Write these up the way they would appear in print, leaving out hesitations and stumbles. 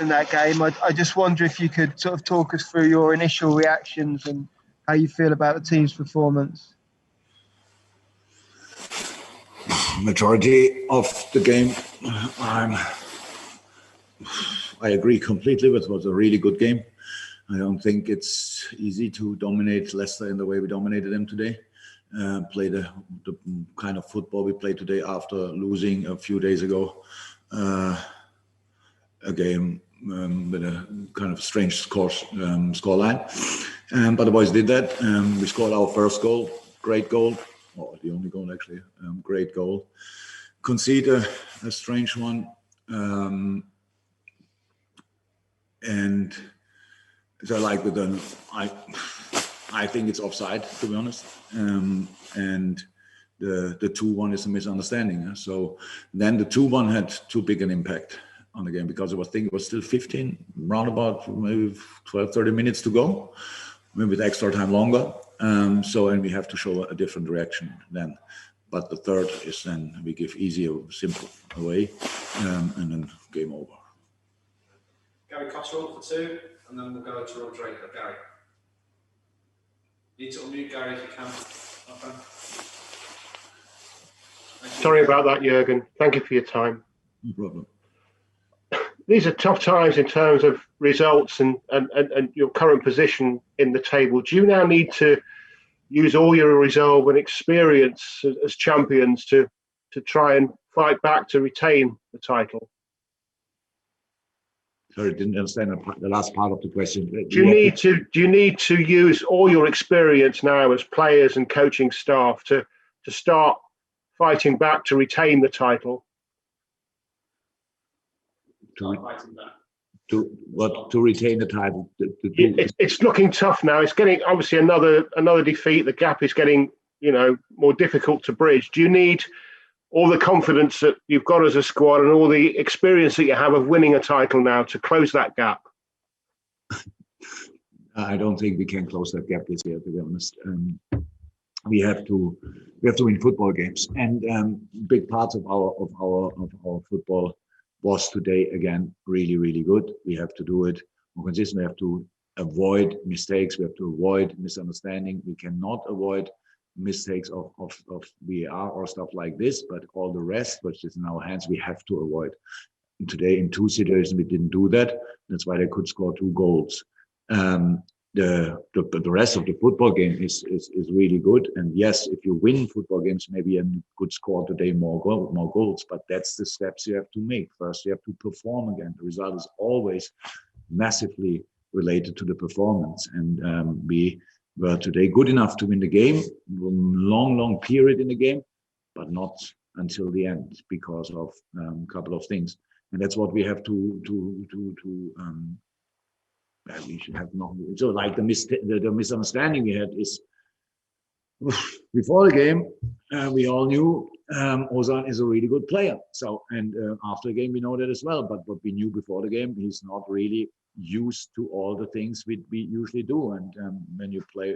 in that game. I just wonder if you could sort of talk us through your initial reactions and how you feel about the team's performance. Majority of the game, I agree completely with. It was a really good game. I don't think it's easy to dominate Leicester in the way we dominated them today. Play the kind of football we played today after losing a few days ago a game with a kind of strange scoreline. But the boys did that. We scored our first goal, great goal. Oh, the only goal actually, great goal. Concede a strange one. And so like with I think it's offside, to be honest. And the 2-1 is a misunderstanding. So then the 2-1 had too big an impact on the game because I think it was still 15, round about maybe 12, 30 minutes to go, maybe with extra time longer. And we have to show a different reaction then. But the third is then we give easy or simple away, and then game over. Gary Cottrell for 2, and then we'll go to Rob Draper. Gary. You need to unmute Gary if you can. Okay. Sorry about that, Jurgen. Thank you for your time. No problem. These are tough times in terms of results and your current position in the table. Do you now need to use all your resolve and experience as champions to try and fight back to retain the title? Sorry, didn't understand the last part of the question. Do you need to use all your experience now as players and coaching staff to start fighting back to retain the title? To retain the title. It's looking tough now. It's getting obviously another defeat. The gap is getting more difficult to bridge. Do you need all the confidence that you've got as a squad and all the experience that you have of winning a title now to close that gap? I don't think we can close that gap this year, to be honest. We have to win football games, and big parts of our football was today again really, really good. We have to do it more consistently. We have to avoid mistakes. We have to avoid misunderstanding. We cannot avoid mistakes of VAR or stuff like this, but all the rest, which is in our hands, we have to avoid. And today, in 2 situations, we didn't do that. That's why they could score 2 goals. The rest of the football game is really good. And yes, if you win football games, maybe you could score today more goals. But that's the steps you have to make. First, you have to perform again. The result is always massively related to the performance. And we were today good enough to win the game, long period in the game, but not until the end because of a couple of things. And that's what we have to we should have not. So like the misunderstanding we had is before the game, we all knew Ozan is a really good player. So and after the game we know that as well. But what we knew before the game, he's not really used to all the things we usually do. And when you play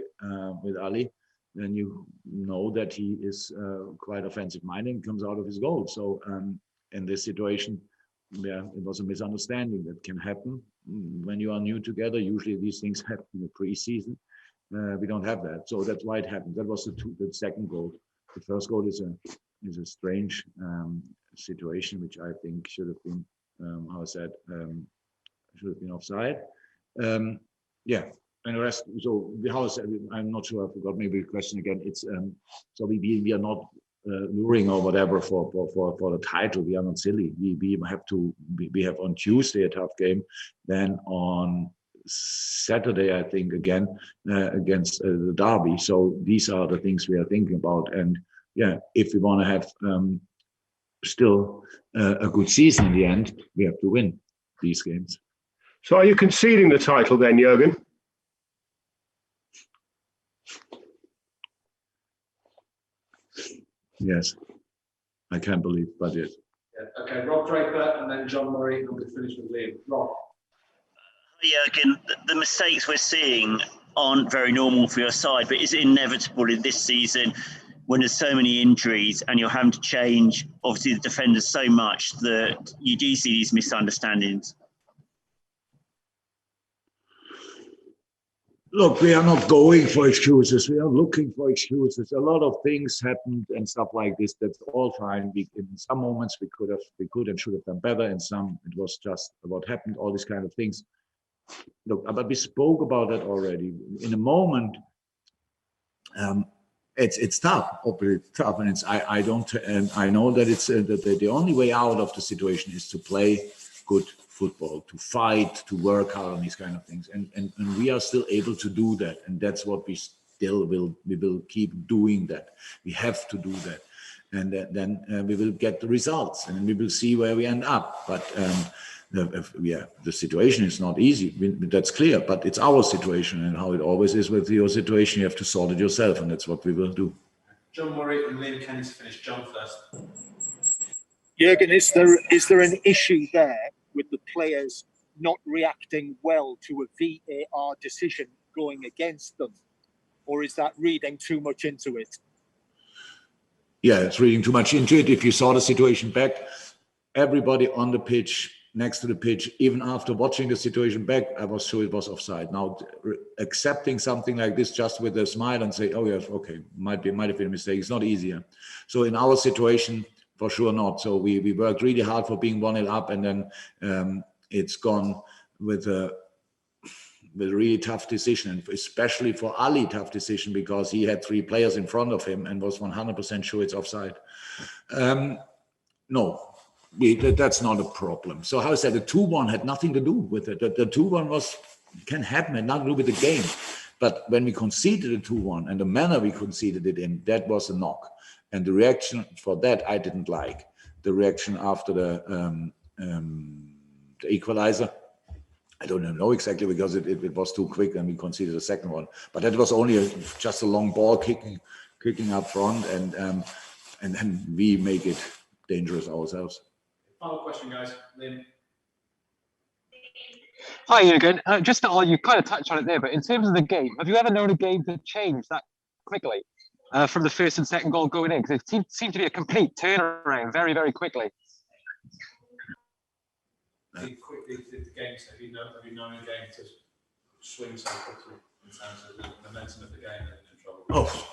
with Ali, then you know that he is quite offensive minded and comes out of his goal. So in this situation, yeah, it was a misunderstanding that can happen when you are new together. Usually these things happen in the pre-season. We don't have that, so that's why it happened. That was the second goal. The first goal is a strange situation, which I think should have been should have been offside. Yeah, and the rest. So I'm not sure. I forgot maybe the question again. It's so we are not luring or whatever for the title. We are not silly. We have on Tuesday a tough game, then on Saturday I think again against the Derby. So these are the things we are thinking about. And yeah, if we want to have still a good season in the end, we have to win these games. So are you conceding the title then, Jurgen? Yes, I can't believe, but yes. Yeah. Okay, Rob Draper and then John Murray, and we'll finish with Liam. Rob. Jurgen, the mistakes we're seeing aren't very normal for your side, but is it inevitable in this season when there's so many injuries and you're having to change, obviously, the defenders so much that you do see these misunderstandings? Look, we are not going for excuses. We are looking for excuses. A lot of things happened and stuff like this. That's all fine. In some moments we could and should have done better. In some, it was just what happened. All these kind of things. Look, but we spoke about that already. In a moment, it's tough. Obviously, it's tough, and I know that it's that the only way out of the situation is to play good football, to fight, to work hard on these kind of things, and we are still able to do that, and that's what we will keep doing. That we have to do that, and then we will get the results, and we will see where we end up. But the situation is not easy. That's clear, but it's our situation, and how it always is with your situation, you have to sort it yourself, and that's what we will do. John Murray and Liam Kenny to finish. John first. Jurgen, is there an issue there with the players not reacting well to a VAR decision going against them, or is that reading too much into it? Yeah, it's reading too much into it. If you saw the situation back, everybody on the pitch, next to the pitch, even after watching the situation back, I was sure it was offside. Now, accepting something like this just with a smile and say, oh yes, okay, might have been a mistake, it's not easier. So in our situation, for sure not. So we worked really hard for being 1-0 up, and then it's gone with a really tough decision, and especially for Ali, tough decision, because he had 3 players in front of him and was 100% sure it's offside. No. That's not a problem. So how is that? The 2-1 had nothing to do with it. The 2-1 can happen, had nothing to do with the game. But when we conceded the 2-1 and the manner we conceded it in, that was a knock. And the reaction for that I didn't like. The reaction after the equalizer, I don't know exactly, because it was too quick and we conceded the second one. But that was only just a long ball kicking up front, and then we make it dangerous ourselves. Final question, guys. Liam. Hi, Jurgen. You kind of touched on it there, but in terms of the game, have you ever known a game to change that quickly from the first and second goal going in? Because it seemed to be a complete turnaround very, very quickly. How quickly did the game? Have you known a game to swing so quickly in terms of the momentum of the game and control? Oh,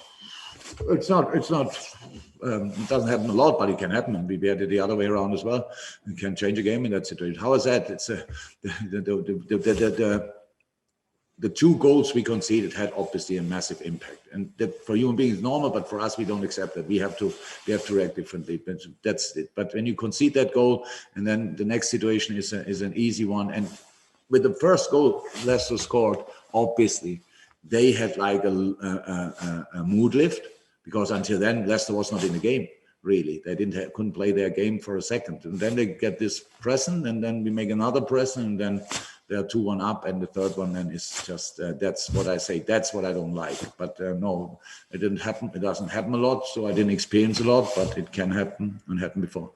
it's not. It doesn't happen a lot, but it can happen, and we had it the other way around as well. We can change a game in that situation. How is that? It's the 2 goals we conceded had obviously a massive impact, and that for human beings is normal, but for us we don't accept that. We have to react differently. But that's it. But when you concede that goal, and then the next situation is an easy one, and with the first goal Leicester scored, obviously they had like a mood lift, because until then Leicester was not in the game, really. They couldn't play their game for a second, and then they get this present, and then we make another present, and then they're 2-1 up, and the third one then is just that's what I say. That's what I don't like. But no, it didn't happen. It doesn't happen a lot, so I didn't experience a lot, but it can happen and happened before.